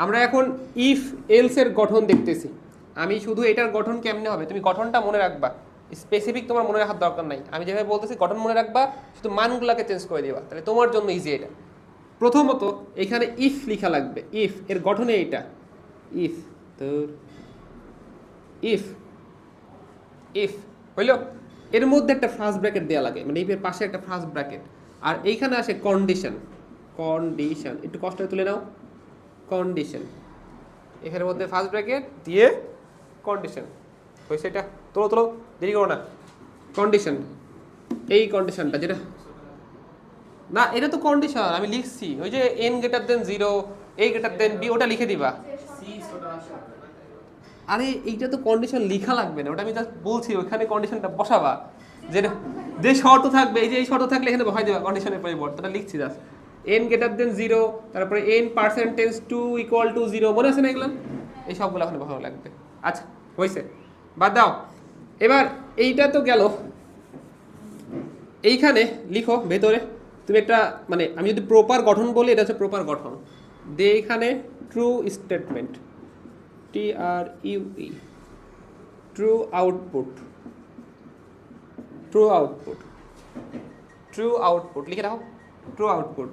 আমরা এখন if else এর গঠন দেখতেছি। আমি শুধু এটার গঠন কেমনে হবে তুমি গঠনটা মনে রাখবা, স্পেসিফিক তোমার মনে রাখার দরকার নাই। আমি যেভাবে বলতেছি গঠন মনে রাখবা, শুধু মানগুলোকে চেঞ্জ করে দিবা, তাহলে তোমার জন্য ইজি এটা। প্রথমত এখানে ইফ লেখা লাগবে, ইফ এর গঠনে এটা ইফ, তো ইফ ইফ হইল, এর মধ্যে একটা ফার্স্ট ব্র্যাকেট দেওয়া লাগে, মানে ইফের পাশে একটা ফার্স্ট ব্র্যাকেট, আর এইখানে আসে কন্ডিশন। কন্ডিশন একটু কষ্ট তুলে নাও, কন্ডিশন এখানের মধ্যে ফার্স্ট ব্র্যাকেট দিয়ে কন্ডিশন হয়েছে। এটা তোলো তোলো, দেরি করো না। কন্ডিশন, এই কন্ডিশনটা যেটা না, এটা তো কন্ডিশন আমি লিখছি, ওই যে এন গ্রেটার দেন 0 এ গ্রেটার দেন বি, ওটা লিখে দিবা। আরে এইটা তো কন্ডিশন লেখা লাগবে না, ওটা আমি জাস্ট বলছি ওখানে কন্ডিশনটা বসাবা, যেটা যে শর্ত থাকবে, এই যে এই শর্ত থাকলে এখানে বসাই দেবা কন্ডিশনের পরিবর্তনটা লিখছি জাস্ট। এন গ্রেটার দেন 0, তারপরে এন পার্সেন্টেজ 2 ইকুয়াল টু 0, মনে আছে না এগুলো? এই সবগুলো ওখানে বসানো লাগবে। আচ্ছা হয়েছে, বাদ দাও। এবার এইটা তো গেল, এইখানে লিখো ভেতরে তুমি একটা, মানে আমি যদি প্রপার গঠন বলি এটা হচ্ছে প্রপার গঠন, দে এখানে true statement, TRUE, true output, true output, true output লিখে রাখো। ট্রু আউটপুট,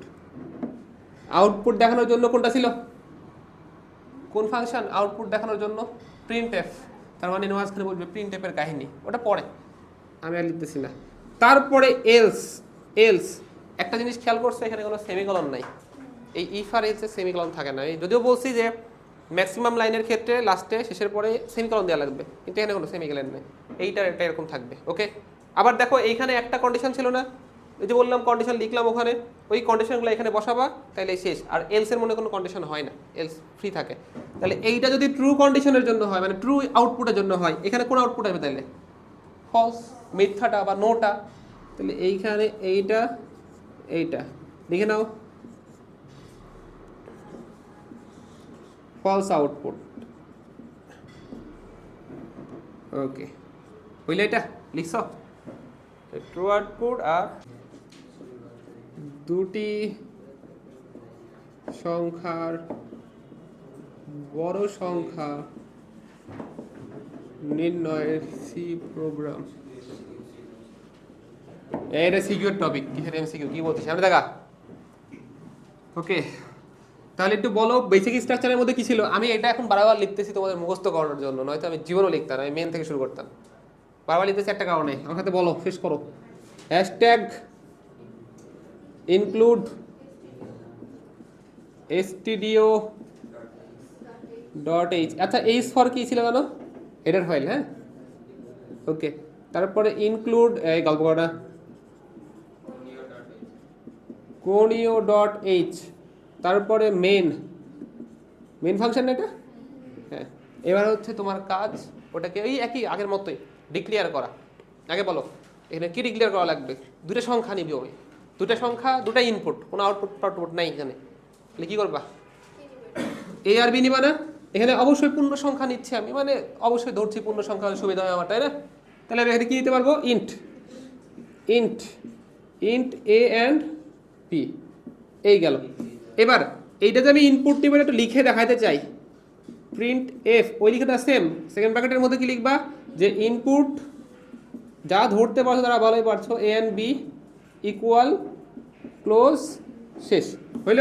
আউটপুট দেখানোর জন্য কোনটা ছিল, কোন ফাংশন আউটপুট দেখানোর জন্য? Print F. তার মানে মাঝখানে বলবে প্রিন্ট এফের কাহিনী, ওটা পরে আমি আর লিখতেছি না। তারপরে এলস, এলস একটা জিনিস খেয়াল করছো, এখানে কোনো সেমিকলন নাই। এই ইফ আর এলসে সেমিকলন থাকে না। এই যদিও বলছি যে ম্যাক্সিমাম লাইনের ক্ষেত্রে লাস্টে শেষের পরে সেমিকলন দেওয়া লাগবে, কিন্তু এখানে কোনো সেমিকলন নেই। এইটার এটা এরকম থাকবে, ওকে। আবার দেখো এইখানে একটা কন্ডিশন ছিল না, ওই যে বললাম কন্ডিশন লিখলাম ওখানে, ওই কন্ডিশনগুলো এখানে বসাবা, তাহলে শেষ। আর এলসের মনে কোনো কন্ডিশন হয় না, এলস ফ্রি থাকে। তাহলে এইটা যদি ট্রু কন্ডিশনের জন্য হয়, মানে ট্রু আউটপুটের জন্য হয়, এখানে কোন আউটপুট আসবে তাহলে? ফলস, মিথ্যাটা বা নোটা। তাহলে এইখানে এইটা এইটা লিখে নাও, ফলস আউটপুট, ওকে। বুঝলে এটা লিখছ? ট্রু আউটপুট আর দুটি সংখ্যার বড় সংখ্যা নির্ণয়ের সি প্রোগ্রাম। এটা সিকিউর টপিক, কিসের এমসিকিউ কি বলছিস সামনে দেখা, ওকে। তাহলে একটু বলো বেসিক স্ট্রাকচারের মধ্যে কি ছিল। আমি এটা এখন বারবার লিখতেছি তোমাদের মুখস্থ করানোর জন্য, নয়তো আমি জীবনও লিখতাম, আমি মেন থেকে শুরু করতাম। বারবার লিখতেছি একটা কারণে, আমার সাথে বলো, শেষ করো। Hashtag include stdio dot H. আচ্ছা এইচ ফর কি ছিল জানো? হেডার ফাইল, হ্যাঁ ওকে। তারপরে ইনক্লুড এই গল্প করাটা কোনিও ডট এইচ, তারপরে মেন, মেন ফাংশন এটা, হ্যাঁ। এবার হচ্ছে তোমার কাজ ওটাকে ওই একই আগের মতোই ডিক্লেয়ার করা। আগে বলো এখানে কি ডিক্লেয়ার করা লাগবে? দুটো সংখ্যা নিবি, ওই দুটো সংখ্যা, দুটা ইনপুট, কোনো আউটপুট আউটপুট নাই এখানে। তাহলে কী করবা? এ আর বি নিবা না? এখানে অবশ্যই পূর্ণ সংখ্যা নিচ্ছি আমি, মানে অবশ্যই ধরছি পূর্ণ সংখ্যা হলে সুবিধা হয় আমার, তাই না? তাহলে আমি এখানে কী দিতে পারবো? Int, int, int A and P, এই গেল। এবার এইটা যে আমি ইনপুট নিব একটু লিখে দেখাতে চাই, প্রিন্ট এফ, ওই লিখেটা সেম সেকেন্ড ব্র্যাকেটের মধ্যে কি লিখবা, যে ইনপুট যা ধরতে পারছো তারা ভালোই পারছো, এ অ্যান্ড বি ইকুয়াল ক্লোজ, শেষ হইল।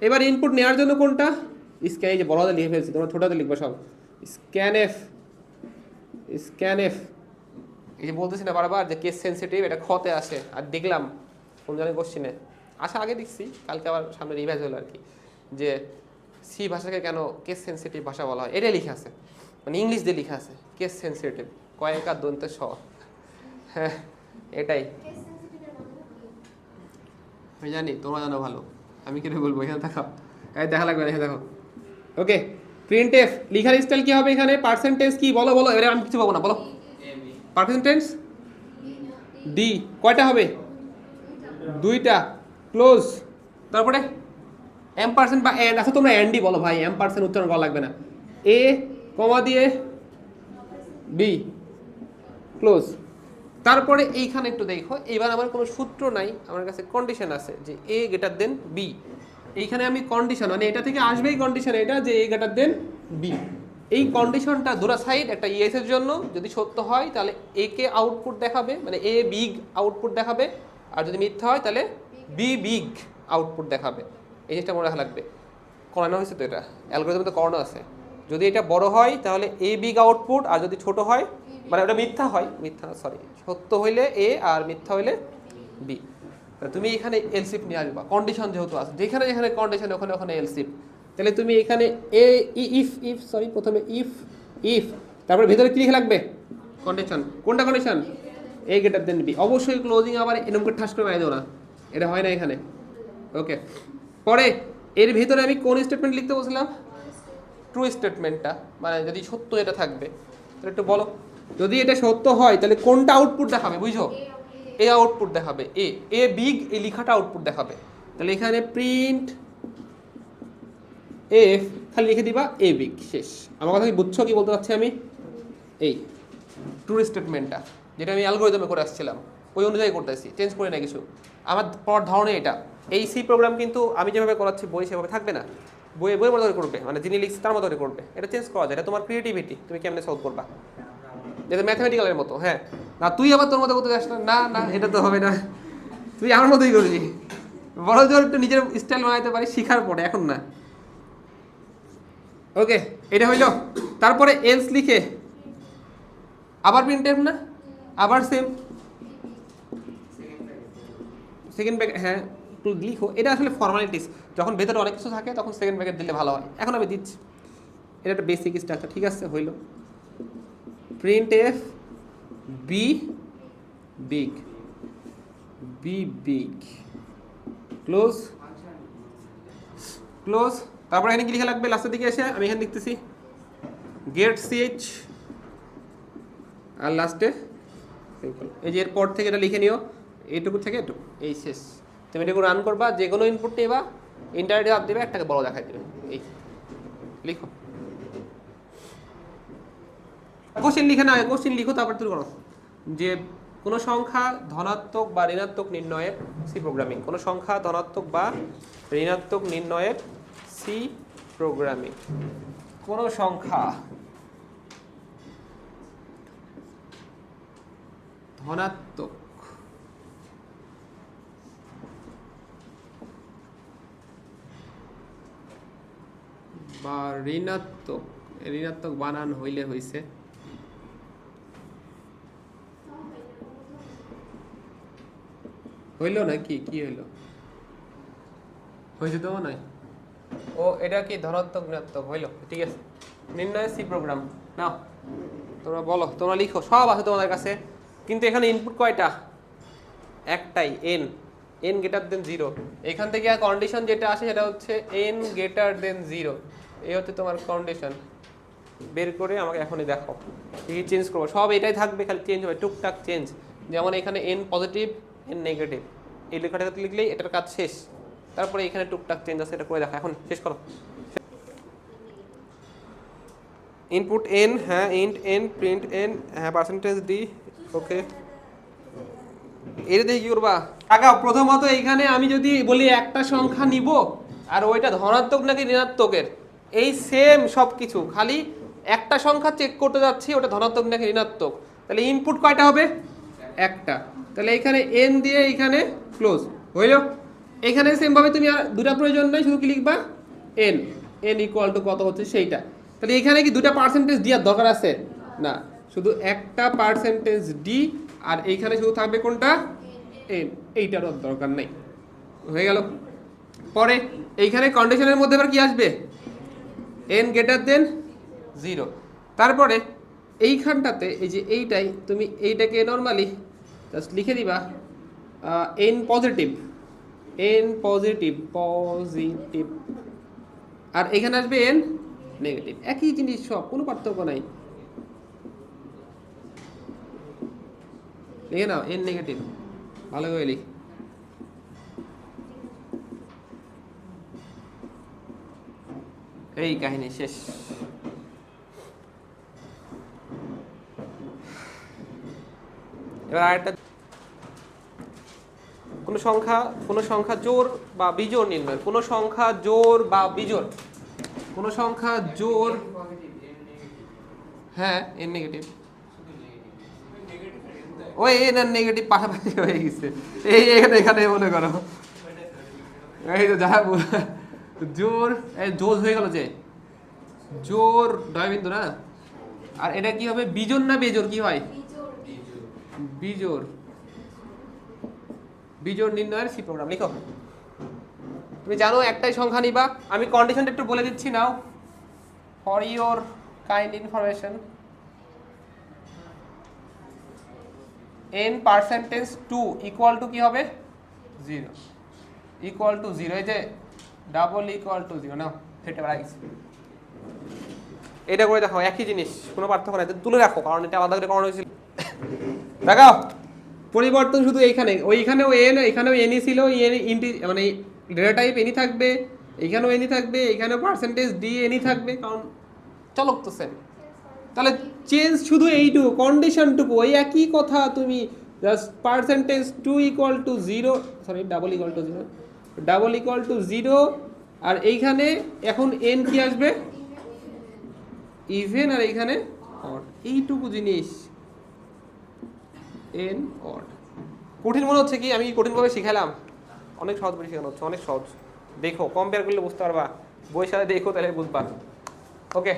এবার ইনপুট নেওয়ার জন্য কোনটা? স্ক্যান, এই যে বড় হাতে লিখে ফেলছি, তোমরা ছোট হাতে লিখবা সব। স্ক্যান এফ, স্ক্যান এফ, এই যে বলতেছি না বারবার যে কেস সেন্সিটিভ, এটা খতে আসে। আর দেখলাম কোন জানি কোশ্চিনে আসা, আগে দেখছি, কালকে আবার সামনে রিভাইজ হলো আর কি, যে সি ভাষাকে কেন কেস সেন্সিটিভ ভাষা বলা হয়, এটাই লিখে আছে, মানে ইংলিশ দিয়ে লিখে আছে কেস সেন্সিটিভ, কয়েক আর দন্তে স, হ্যাঁ এটাই আমি জানি, তোমরা জানো ভালো, আমি কেন বলবো, এখানে দেখাও, এই দেখা লাগবে, এখানে দেখো, ওকে। প্রিন্ট এফ লিখার স্টাইল কি হবে এখানে? পার্সেন্টেজ কি বলো বলো, এবারে আমি কিছু পাবো না, বলো। পার্সেন্টেজ ডি, কয়টা হবে? দুইটা, ক্লোজ, তারপরে এম পার্সেন্ট বা এন্ড, আচ্ছা তোমরা এন্ডই বলো ভাই, এম পার্সেন্ট উচ্চারণ করা লাগবে না। এ কমা দিয়ে বি, ক্লোজ। তারপরে এইখানে একটু দেখো, এবার আমার কোনো সূত্র নাই, আমার কাছে কন্ডিশন আছে যে এ গ্রেটার দেন বি। এইখানে আমি কন্ডিশন মানে এটা থেকে আসবেই কন্ডিশন এটা যে এ গ্রেটার দেন বি। এই কন্ডিশনটা দুটো সাইড একটা ইএস এর জন্য যদি সত্য হয় তাহলে এ কে আউটপুট দেখাবে, মানে এ বিগ আউটপুট দেখাবে, আর যদি মিথ্যা হয় তাহলে বি বিগ আউটপুট দেখাবে। এই জিনিসটা মনে রাখা লাগবে। করানো হয়েছে তো, এটা অ্যালগরিদমে তো করানো আছে। যদি এটা বড় হয় তাহলে এ বিগ আউটপুট, আর যদি ছোট হয় মানে ওটা মিথ্যা হয়, মিথ্যা সরি সত্য হইলে এ আর মিথ্যা হইলে বি। তুমি এখানে এলসিপ নিয়ে আসবা, কন্ডিশন যেহেতু আছে, যেখানে যেখানে কন্ডিশন ওখানে ওখানে এলসিপ। তাহলে তুমি এখানে এ ইফ ইফ সরি প্রথমে ইফ ইফ তারপরে ভিতরে কি লিখে লাগবে কন্ডিশন। কোনটা কন্ডিশন? এ গ্রেটার দেন বি। অবশ্যই ক্লোজিং আবার এরকম করে ঠাস করে মারিয়ে দেবো না, এটা হয় না এখানে। ওকে, পরে এর ভিতরে আমি কোন স্টেটমেন্ট লিখতে বলছিলাম? ট্রু স্টেটমেন্টটা, মানে যদি সত্য এটা থাকবে। তাহলে একটু বলো, যদি এটা সত্য হয় তাহলে কোনটা আউটপুট দেখাবে বুঝছো? এ আউটপুট দেখাবে, এ এ বিগ এই লেখাটা আউটপুট দেখাবে। তাহলে এখানে প্রিন্ট এফ খালি লিখে দিবা এ বিগ, শেষ। আমার কথা কি বুঝছো কি বলতে চাচ্ছি আমি? এই ট্রু স্টেটমেন্টটা যেটা আমি অ্যালগরিদমে করে আসছিলাম ওই অনুযায়ী করতেছি, চেঞ্জ করে না কিছু। আমার পড়ার ধারণা এটা। এই সি প্রোগ্রাম কিন্তু আমি যেভাবে করাচ্ছি বই সেভাবে থাকবে না, বইয়ের মতো করে করবে, মানে যিনি লিখছে তার মতো করে করবে। এটা চেঞ্জ করা যায়, এটা তোমার ক্রিয়েটিভিটি, তুমি কেমনে সলভ করবা, যেটা ম্যাথমেটিক্যালের মতো। হ্যাঁ, না তুই আবার তোর মতো করতে যাস না, না না এটা তো হবে না, তুই আমার মতোই করবি। বড় জোর একটু নিজের স্টাইল বানাইতে পারি শিখার পরে, এখন না। ওকে, এটা হইল। তারপরে এলস লিখে আবার প্রিন্টএফ না, আবার সেম সেকেন্ড ব্র্যাকেট, হ্যাঁ একটু লিখো। এটা আসলে ফর্মালিটিস, যখন ভেতরে অনেক কিছু থাকে তখন সেকেন্ড ব্র্যাকেট দিলে ভালো হয়। এখন আমি দিচ্ছি, এটা একটা বেসিক স্ট্রাকচার, ঠিক আছে? হইল print F B big, B big, close close. তারপর এখানে কি লিখে লাগবে লাস্টের দিকে এসে? আমি এখানে লিখতেছি গেট সিএইচ আর লাস্টে সিম্পল। এই যে এরপর থেকে এটা লিখে নিও, এইটুকু থেকে এটুকু, এই শেষ। তুমি এটুকু রান করবা, যে কোনো ইনপুট নেবা, ইন্টারনেটে আপ দেবে, একটাকে বড় দেখাই দেবে। এই লিখো, কোশ্চেন লিখে না, কোশ্চেন লিখো তারপর তুমি করো যে কোনো সংখ্যা ধনাত্মক বা ঋণাত্মক নির্ণয়ের সি প্রোগ্রামিং, কোনো সংখ্যা ধনাত্মক বা ঋণাত্মক নির্ণয়ের সি প্রোগ্রামিং। কোনো সংখ্যা ধনাত্মক বা ঋণাত্মক, ঋণাত্মক বানান হইলে হইছে, হইল নাকি কি হইল? হয়েছে তো নয়, ও এটা কি ধনাত্মক ঋণাত্মক হইল? ঠিক আছে, নির্ণয় সি প্রোগ্রাম নাও। তোমরা বলো, তোমরা লিখো, সব আছে তোমাদের কাছে। কিন্তু এখানে ইনপুট কয়টা? একটাই, এন, এন গ্রেটার দেন 0। এখান থেকে কন্ডিশন যেটা আসে সেটা হচ্ছে এন গ্রেটার দেন 0। এই হচ্ছে তোমার কন্ডিশন। বের করে আমাকে এখনই দেখো, কি চেঞ্জ করবো? সব এটাই থাকবে, খালি চেঞ্জ হবে টুকটাক চেঞ্জ। যেমন এখানে এন পজিটিভ এন নেগেটিভ, এই লেখাটা লিখলেই এটার কাজ শেষ। তারপরে এখানে টুকটাক চেঞ্জ আছে, এটা করে দেখো, এখন শেষ করো। ইনপুট এন, হ্যাঁ ইন্ট এন, প্রিন্ট এন, হ্যাঁ পার্সেন্টেজ ডি। ওকে, এটা দিয়ে কি করবা? আগাও। প্রথমত এইখানে আমি যদি বলি একটা সংখ্যা নিব আর ওইটা ধনাত্মক নাকি ঋণাত্মকের, এই সেম সব কিছু, খালি একটা সংখ্যা চেক করতে যাচ্ছি ওটা ধনাত্মক নাকি ঋণাত্মক। তাহলে ইনপুট কয়টা হবে? একটা। তাহলে এখানে এন দিয়ে এখানে ক্লোজ হইল। এখানে সেম ভাবে তুমি আর দুটা প্রয়োজন নাই, শুধু কি লিখবা এন, এন ইকুয়াল টু কত হচ্ছে সেইটা। তাহলে এখানে কি দুটা পার্সেন্টেজ দেওয়ার দরকার আছে? না, শুধু একটা পার্সেন্টেজ ডি, আর এইখানে শুধু থাকবে কোনটা? এন। এইটারও দরকার নেই, হয়ে গেল। পরে এইখানে কন্ডিশনের মধ্যে আবার কি আসবে? N greater than 0। তারপরে এইখানটাতে এই যে এইটাই, তুমি এইটাকে নর্মালি জাস্ট লিখে দিবা n positive, n positive positive, আর এখানে আসবে এন নেগেটিভ। একই জিনিস সব, কোনো পার্থক্য নাই। লিখে নাও এন নেগেটিভ, ভালো করে লিখ। এই কাহিনী শেষ। এবার আরেকটা, কোনো কোনো সংখ্যা জোড় বা বিজোড় নির্ণয়, কোনো সংখ্যা জোড় বা বিজোড়, কোনো সংখ্যা জোড়, হ্যাঁ এন নেগেটিভ, ওই এন আর নেগেটিভ পাশাপাশি হয়ে গেছে, এই এখানে এখানে মনে করো, এই তো যা জোর জোর হয়ে গেল যে জোর দয়বিন্দু না, আর এটা কি হবে বিজোড় না বেজোড়, কি হয় বিজোড়, বিজোড় নির্ণয়ের সি প্রোগ্রাম লিখো। তুমি জানো একটাই সংখ্যা নিবা, আমি কন্ডিশনটা একটু বলে দিচ্ছি নাও for your kind information. n% 2 equal to কি হবে 0, ইকুয়াল টু 0, এই যে ডাবল ইকুয়াল টু 0 নাও ফেটে রাখিস, এটা করে দেখো একই জিনিস, কোনো পার্থক্য নাই, তুলে রাখো কারণ এটা আলাদা করে করানো হয়েছিল। দেখাও পরিবর্তন শুধু এইখানে, ওইখানেও এন, এখানেও এনই ছিল, এন মানে ডেটা টাইপ এনই থাকবে, এইখানেও এনই থাকবে, এইখানেও পার্সেন্টেজ ডি এনই থাকবে, কারণ চলক তো সেম। তাহলে চেঞ্জ শুধু এইটুকু, কন্ডিশনটুকু ওই একই কথা, তুমি just %2 equal to 0, sorry double equal to 0, double equal to 0, আর এইখানে এখন এন কি আসবে ইভেন, আর এইখানে অড, এইটুকু জিনিস এন অড। কঠিন মনে হচ্ছে কি আমি কঠিনভাবে শিখালাম? অনেক সহজ করে শেখানো হচ্ছে, অনেক সহজ, দেখো কম্পেয়ার করলে বুঝতে পারবা, বইয়ের সাথে দেখো তাহলে বুঝবা। ওকে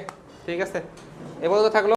ঠিক আছে, এ পর্যন্ত থাকলো।